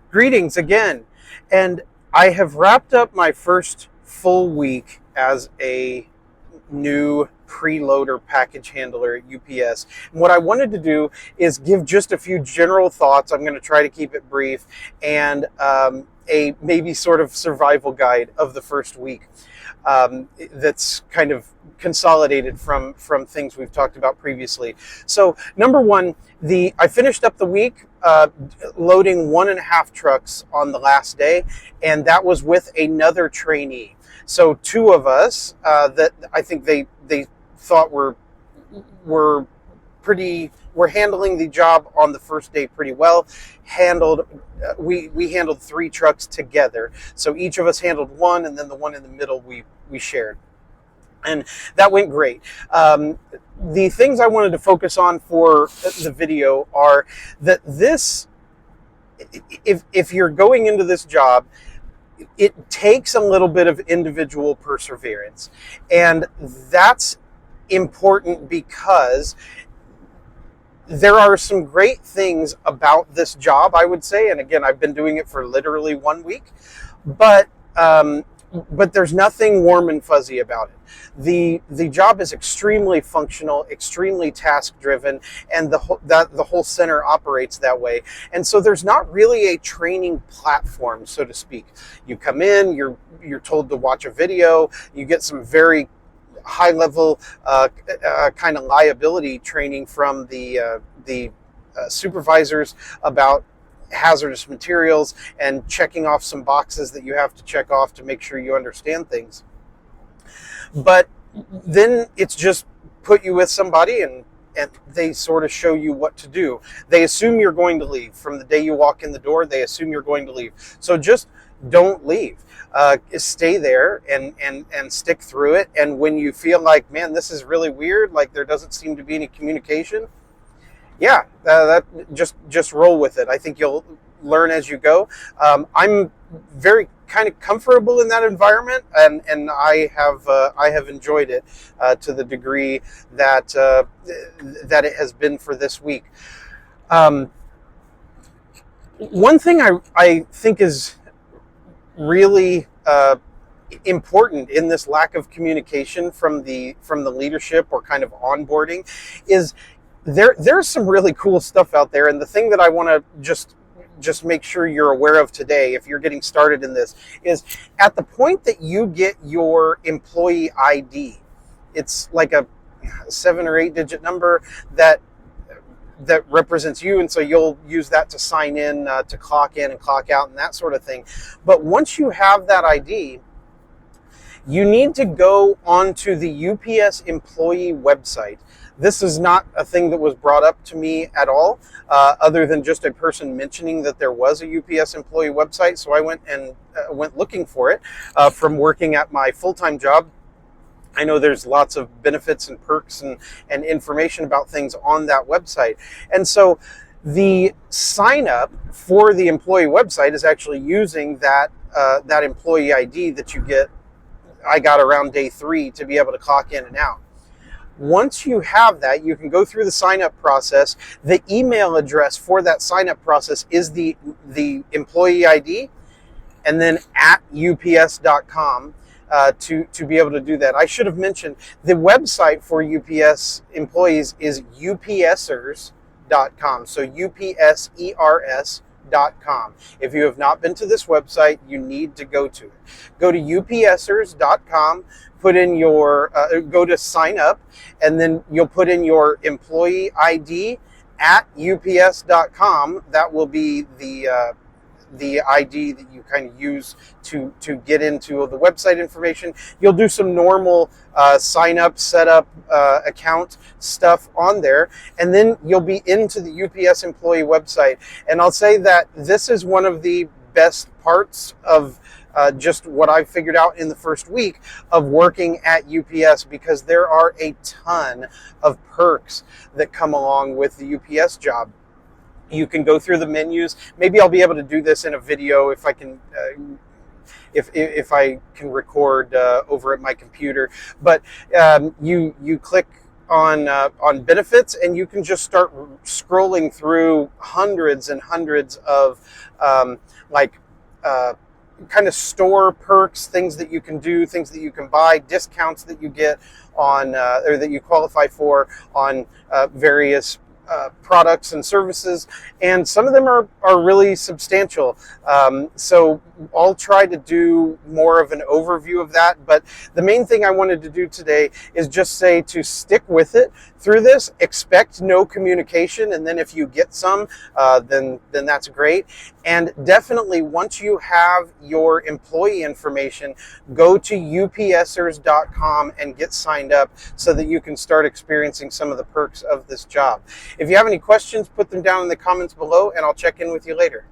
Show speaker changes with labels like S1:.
S1: Greetings again. And I have wrapped up my first full week as a new preloader package handler at UPS. And what I wanted to do is give just a few general thoughts. I'm going to try to keep it brief and a maybe sort of survival guide of the first week. That's kind of consolidated from things we've talked about previously. So number one, I finished up the week loading 1.5 trucks on the last day, and that was with another trainee. So two of us that I think they thought were we're handling the job on the first day pretty well. We handled 3 trucks together. So each of us handled one, and then the one in the middle we shared, and that went great. The things I wanted to focus on for the video are that if you're going into this job, it takes a little bit of individual perseverance, and that's important because there are some great things about this job, I would say. And again, I've been doing it for literally 1 week, but there's nothing warm and fuzzy about it. The job is extremely functional, extremely task driven, and the whole center operates that way. And so there's not really a training platform, so to speak. You come in, you're told to watch a video, you get some very high level kind of liability training from the supervisors about hazardous materials and checking off some boxes that you have to check off to make sure you understand things. But then it's just put you with somebody and they sort of show you what to do. They assume you're going to leave. From the day you walk in the door, they assume you're going to leave. So just don't leave. Stay there and stick through it. And when you feel like, man, this is really weird, like there doesn't seem to be any communication, yeah, that just roll with it. I think you'll learn as you go. I'm very kind of comfortable in that environment, and I have enjoyed it to the degree that that it has been for this week. One thing I think is really important in this lack of communication from the leadership or kind of onboarding is there's some really cool stuff out there. And the thing that I want to just make sure you're aware of today, if you're getting started in this, is at the point that you get your employee ID, it's like a 7 or 8 digit number that represents you, and so you'll use that to sign in, to clock in and clock out and that sort of thing. But once you have that ID, you need to go onto the UPS employee website. This is not a thing that was brought up to me at all, other than just a person mentioning that there was a UPS employee website. So I went looking for it from working at my full-time job. I know there's lots of benefits and perks and information about things on that website. And so the sign up for the employee website is actually using that employee ID that you get. I got around day 3 to be able to clock in and out. Once you have that, you can go through the sign up process. The email address for that sign up process is the employee ID, and then at ups.com. To be able to do that. I should have mentioned the website for UPS employees is upsers.com. So upsers.com. If you have not been to this website, you need to go to it. Go to upsers.com, put in your, go to sign up, and then you'll put in your employee ID at ups.com. That will be the ID that you kind of use to get into the website information. You'll do some normal sign up, set up account stuff on there, and then you'll be into the UPS employee website. And I'll say that this is one of the best parts of just what I've figured out in the first week of working at UPS, because there are a ton of perks that come along with the UPS job. You can go through the menus. Maybe I'll be able to do this in a video if I can, if I can record over at my computer. But you click on benefits, and you can just start scrolling through hundreds and hundreds of like kind of store perks, things that you can do, things that you can buy, discounts that you get on or that you qualify for on various products and services, and some of them are really substantial. So I'll try to do more of an overview of that, but the main thing I wanted to do today is just say to stick with it through this, expect no communication, and then if you get some, then that's great. And definitely once you have your employee information, go to upsers.com and get signed up so that you can start experiencing some of the perks of this job. If you have any questions, put them down in the comments below, and I'll check in with you later.